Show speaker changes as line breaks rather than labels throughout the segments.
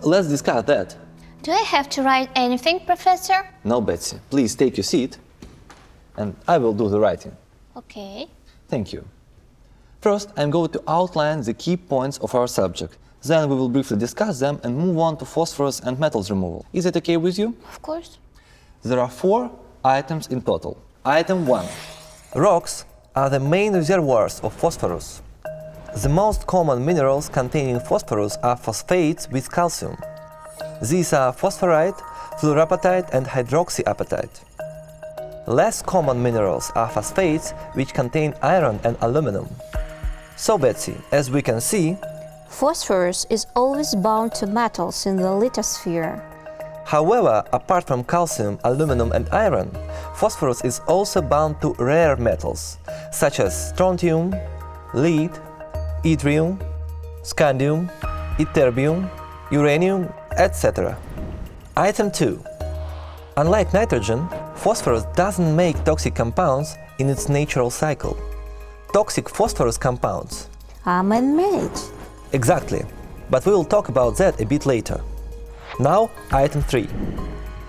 let's discuss that.
Do I have to write anything, Professor?
No, Betsy, please take your seat and I will do the writing.
Okay.
Thank you. First, I'm going to outline the key points of our subject. Then we will briefly discuss them and move on to phosphorus and metals removal. Is it okay with you?
Of course.
There are 4 items in total. Item 1. Rocks are the main reservoirs of phosphorus. The most common minerals containing phosphorus are phosphates with calcium. These are phosphorite, fluorapatite and hydroxyapatite. Less common minerals are phosphates, which contain iron and aluminum. So, Betsy, as we can see,
phosphorus is always bound to metals in the lithosphere.
However, apart from calcium, aluminum and iron, phosphorus is also bound to rare metals, such as strontium, lead, yttrium, scandium, ytterbium, uranium, etc. Item 2. Unlike nitrogen, phosphorus doesn't make toxic compounds in its natural cycle. Toxic phosphorus compounds
are man-made.
Exactly, but we will talk about that a bit later. Now, item 3.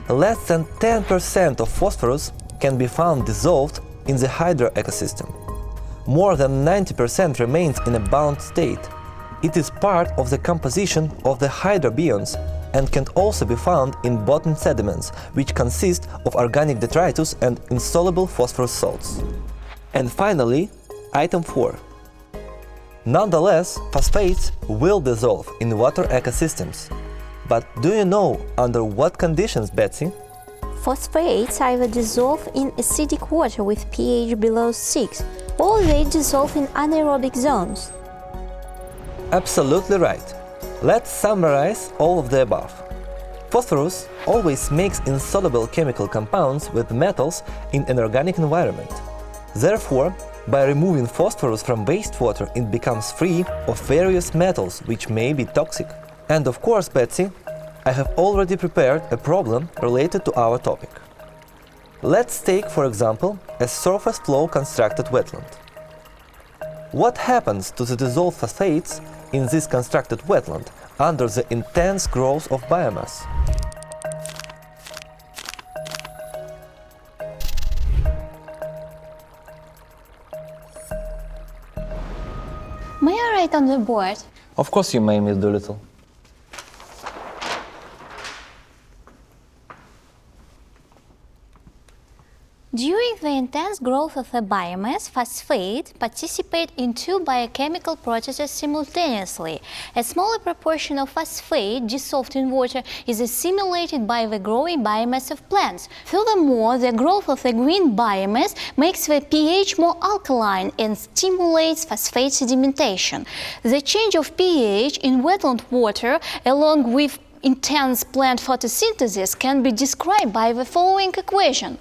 Less than 10% of phosphorus can be found dissolved in the hydro ecosystem. More than 90% remains in a bound state. It is part of the composition of the hydrobionts and can also be found in bottom sediments, which consist of organic detritus and insoluble phosphorus salts. And finally, item 4. Nonetheless, phosphates will dissolve in water ecosystems. But do you know under what conditions, Betsy?
Phosphates either dissolve in acidic water with pH below 6, or they dissolve in anaerobic zones.
Absolutely right. Let's summarize all of the above. Phosphorus always makes insoluble chemical compounds with metals in an organic environment. Therefore, by removing phosphorus from wastewater, it becomes free of various metals which may be toxic. And of course, Betsy, I have already prepared a problem related to our topic. Let's take, for example, a surface flow constructed wetland. What happens to the dissolved phosphates in this constructed wetland under the intense growth of biomass?
May I write on the board?
Of course you may, Miss Doolittle.
During the intense growth of the biomass, phosphates participate in 2 biochemical processes simultaneously. A smaller proportion of phosphate dissolved in water is assimilated by the growing biomass of plants. Furthermore, the growth of the green biomass makes the pH more alkaline and stimulates phosphate sedimentation. The change of pH in wetland water, along with intense plant photosynthesis, can be described by the following equation.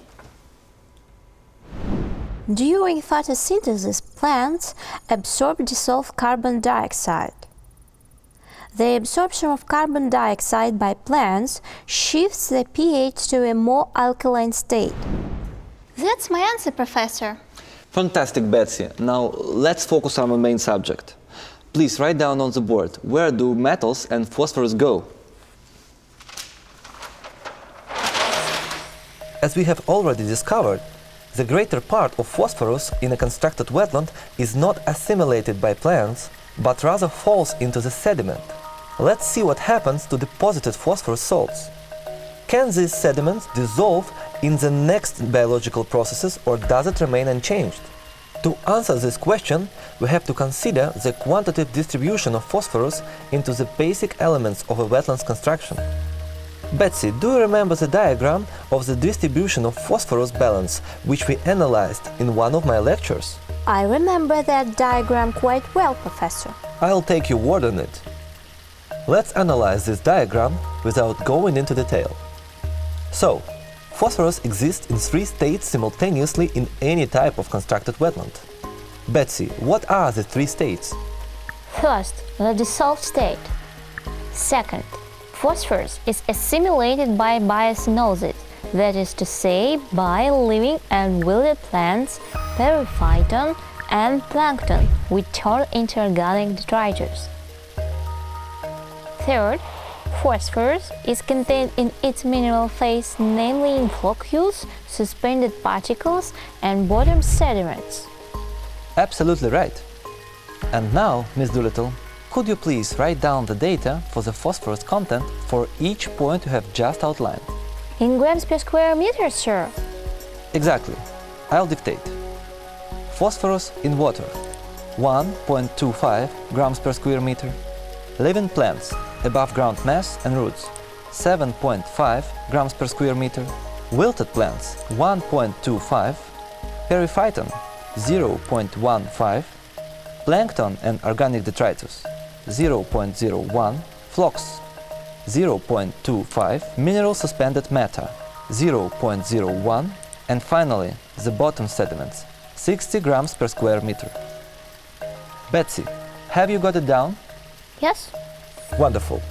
During photosynthesis, plants absorb dissolved carbon dioxide. The absorption of carbon dioxide by plants shifts the pH to a more alkaline state.
That's my answer, Professor.
Fantastic, Betsy. Now let's focus on our main subject. Please write down on the board, where do metals and phosphorus go? As we have already discovered, the greater part of phosphorus in a constructed wetland is not assimilated by plants, but rather falls into the sediment. Let's see what happens to deposited phosphorus salts. Can these sediments dissolve in the next biological processes, or does it remain unchanged? To answer this question, we have to consider the quantitative distribution of phosphorus into the basic elements of a wetlands construction. Betsy, do you remember the diagram of the distribution of phosphorus balance, which we analyzed in one of my lectures?
I remember that diagram quite well, Professor.
I'll take your word on it. Let's analyze this diagram without going into detail. So, phosphorus exists in 3 states simultaneously in any type of constructed wetland. Betsy, what are the 3 states?
First, the dissolved state. Second, phosphorus is assimilated by biocenosis, that is to say, by living and wilted plants, periphyton, and plankton, which turn into organic detritus. Third, Phosphorus is contained in its mineral phase, namely in floccules, suspended particles, and bottom sediments.
Absolutely right. And now, Ms. Doolittle, could you please write down the data for the phosphorus content for each point you have just outlined?
In grams per square meter, sir.
Exactly. I'll dictate. Phosphorus in water, 1.25 grams per square meter. Living plants, above ground mass and roots, 7.5 grams per square meter. Wilted plants, 1.25. Periphyton, 0.15. Plankton and organic detritus, 0.01. Flocks, 0.25. Mineral suspended matter, 0.01. And finally, the bottom sediments, 60 grams per square meter. Betsy, have you got it down?
Yes?
Wonderful.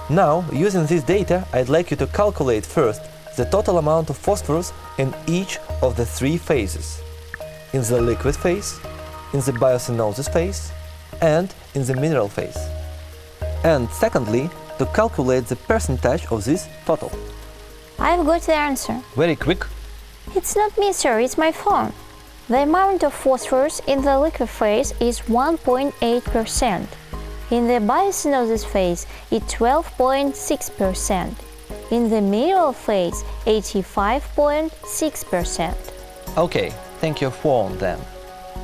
Now, using this data, I'd like you to calculate first the total amount of phosphorus in each of the three phases: in the liquid phase, in the biocenosis phase, and in the mineral phase. And secondly, to calculate the percentage of this total.
I've got the answer.
Very quick.
It's not me, sir, it's my phone. The amount of phosphorus in the liquid phase is 1.8%. In the biocenosis phase, it's 12.6%. In the mineral phase, 85.6%.
Okay, thank you for then.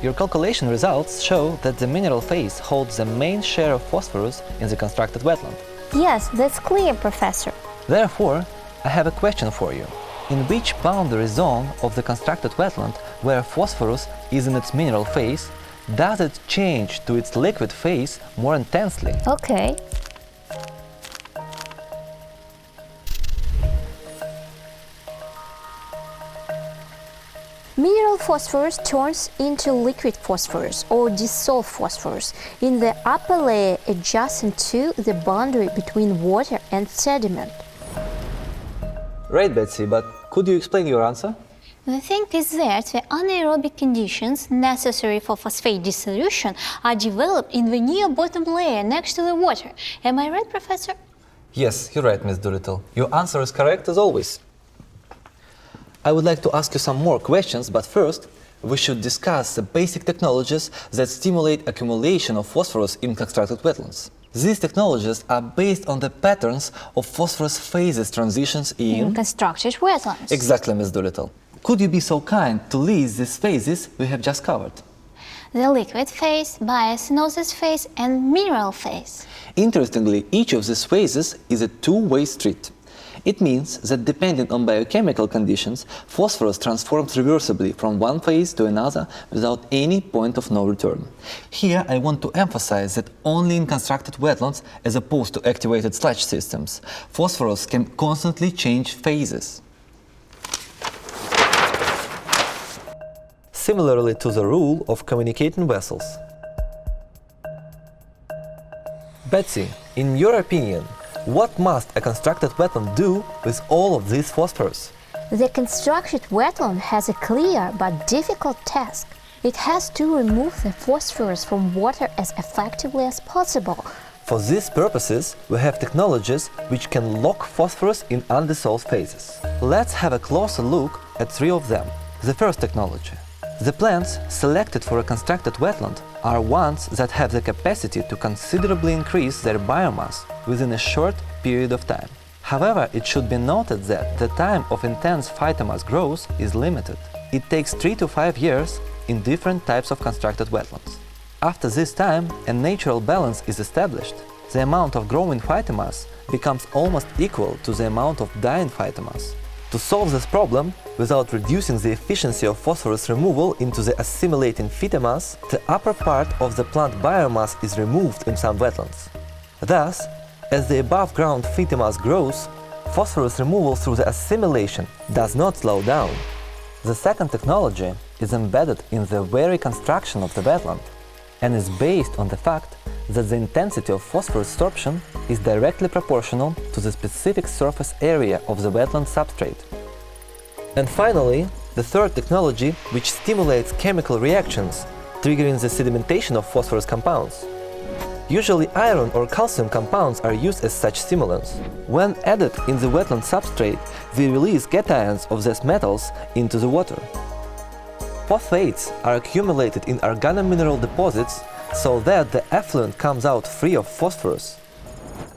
Your calculation results show that the mineral phase holds the main share of phosphorus in the constructed wetland.
Yes, that's clear, Professor.
Therefore, I have a question for you. In which boundary zone of the constructed wetland, where phosphorus is in its mineral phase, does it change to its liquid phase more intensely?
Okay. Mineral phosphorus turns into liquid phosphorus or dissolved phosphorus in the upper layer adjacent to the boundary between water and sediment.
Right, Betsy, but could you explain your answer?
The thing is that the anaerobic conditions necessary for phosphate dissolution are developed in the near bottom layer next to the water. Am I right, Professor?
Yes, you're right, Ms. Doolittle. Your answer is correct as always. I would like to ask you some more questions, but first, we should discuss the basic technologies that stimulate accumulation of phosphorus in constructed wetlands. These technologies are based on the patterns of phosphorus phases transitions in
constructed wetlands.
Exactly, Ms. Doolittle. Could you be so kind to list these phases we have just covered?
The liquid phase, biocenosis phase, and mineral phase.
Interestingly, each of these phases is a two-way street. It means that depending on biochemical conditions, phosphorus transforms reversibly from one phase to another without any point of no return. Here I want to emphasize that only in constructed wetlands, as opposed to activated sludge systems, phosphorus can constantly change phases. Similarly to the rule of communicating vessels. Betsy, in your opinion, what must a constructed wetland do with all of this phosphorus?
The constructed wetland has a clear but difficult task. It has to remove the phosphorus from water as effectively as possible.
For these purposes, we have technologies which can lock phosphorus in undissolved phases. Let's have a closer look at three of them. The first technology. The plants selected for a constructed wetland are ones that have the capacity to considerably increase their biomass within a short period of time. However, it should be noted that the time of intense phytomass growth is limited. It takes 3 to 5 years in different types of constructed wetlands. After this time, a natural balance is established. The amount of growing phytomass becomes almost equal to the amount of dying phytomass. To solve this problem, without reducing the efficiency of phosphorus removal into the assimilating phytomass, the upper part of the plant biomass is removed in some wetlands. Thus, as the above-ground phytomass grows, phosphorus removal through the assimilation does not slow down. The second technology is embedded in the very construction of the wetland and is based on the fact that the intensity of phosphorus sorption is directly proportional to the specific surface area of the wetland substrate. And finally, the third technology, which stimulates chemical reactions, triggering the sedimentation of phosphorus compounds. Usually iron or calcium compounds are used as such stimulants. When added in the wetland substrate, they release cations of these metals into the water. Phosphates are accumulated in organomineral deposits so that the effluent comes out free of phosphorus.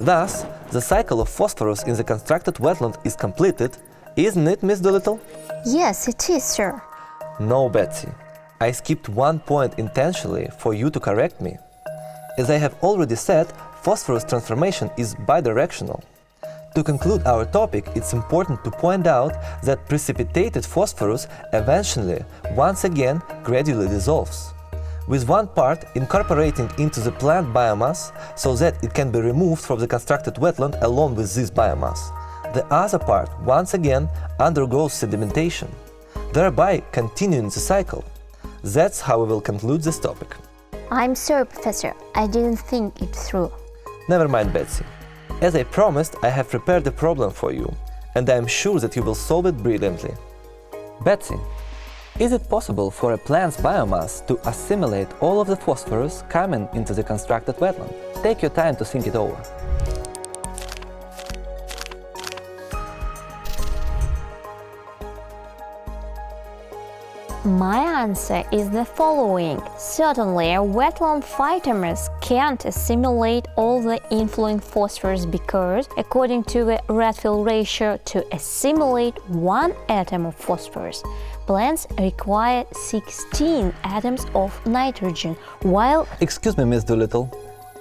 Thus, the cycle of phosphorus in the constructed wetland is completed, isn't it, Miss Doolittle?
Yes, it is, sir.
No, Betsy. I skipped one point intentionally for you to correct me. As I have already said, phosphorus transformation is bidirectional. To conclude our topic, it's important to point out that precipitated phosphorus eventually, once again, gradually dissolves, with one part incorporating into the plant biomass so that it can be removed from the constructed wetland along with this biomass. The other part, once again, undergoes sedimentation, thereby continuing the cycle. That's how we will conclude this topic.
I'm sorry, Professor. I didn't think it through.
Never mind, Betsy. As I promised, I have prepared the problem for you, and I am sure that you will solve it brilliantly. Betsy, is it possible for a plant's biomass to assimilate all of the phosphorus coming into the constructed wetland? Take your time to think it over.
My answer is the following. Certainly, wetland phytomeres can't assimilate all the inflowing phosphorus because, according to the Redfield ratio, to assimilate 1 atom of phosphorus, plants require 16 atoms of nitrogen, while…
Excuse me, Miss Doolittle.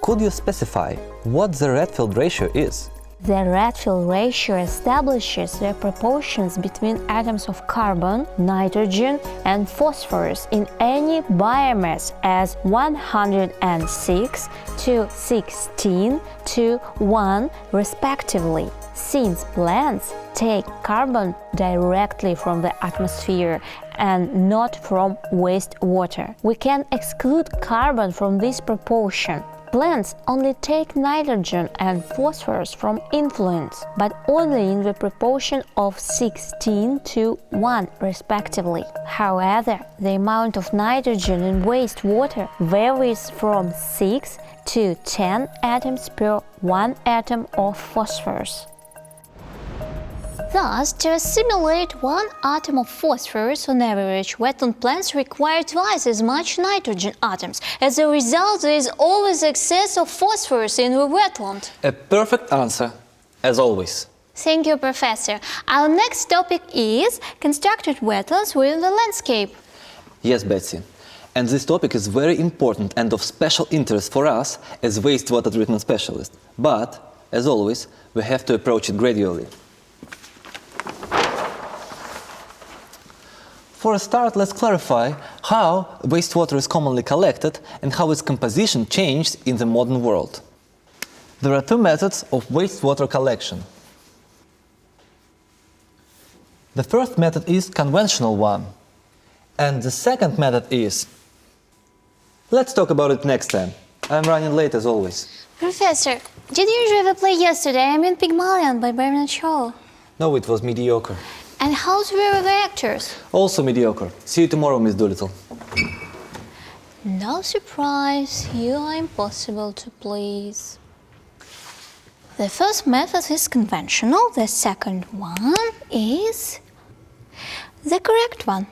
Could you specify what the Redfield ratio is?
The Redfield ratio establishes the proportions between atoms of carbon, nitrogen, and phosphorus in any biomass as 106 to 16 to 1 respectively. Since plants take carbon directly from the atmosphere and not from wastewater, we can exclude carbon from this proportion. Plants only take nitrogen and phosphorus from influence, but only in the proportion of 16 to 1 respectively. However, the amount of nitrogen in wastewater varies from 6 to 10 atoms per 1 atom of phosphorus.
Thus, to assimilate 1 atom of phosphorus, on average, wetland plants require twice as much nitrogen atoms. As a result, there is always excess of phosphorus in the wetland.
A perfect answer, as always.
Thank you, Professor. Our next topic is constructed wetlands within the landscape.
Yes, Betsy. And this topic is very important and of special interest for us as wastewater treatment specialists. But, as always, we have to approach it gradually. For a start, let's clarify how wastewater is commonly collected and how its composition changed in the modern world. There are 2 methods of wastewater collection. The first method is conventional one, and the second method is… Let's talk about it next time. I'm running late as always.
Professor, did you enjoy the play yesterday? I mean Pygmalion by Bernard Shaw.
No, it was mediocre.
And how were the actors?
Also mediocre. See you tomorrow, Miss Doolittle.
No surprise, you are impossible to please. The first method is conventional, the second one is the correct one.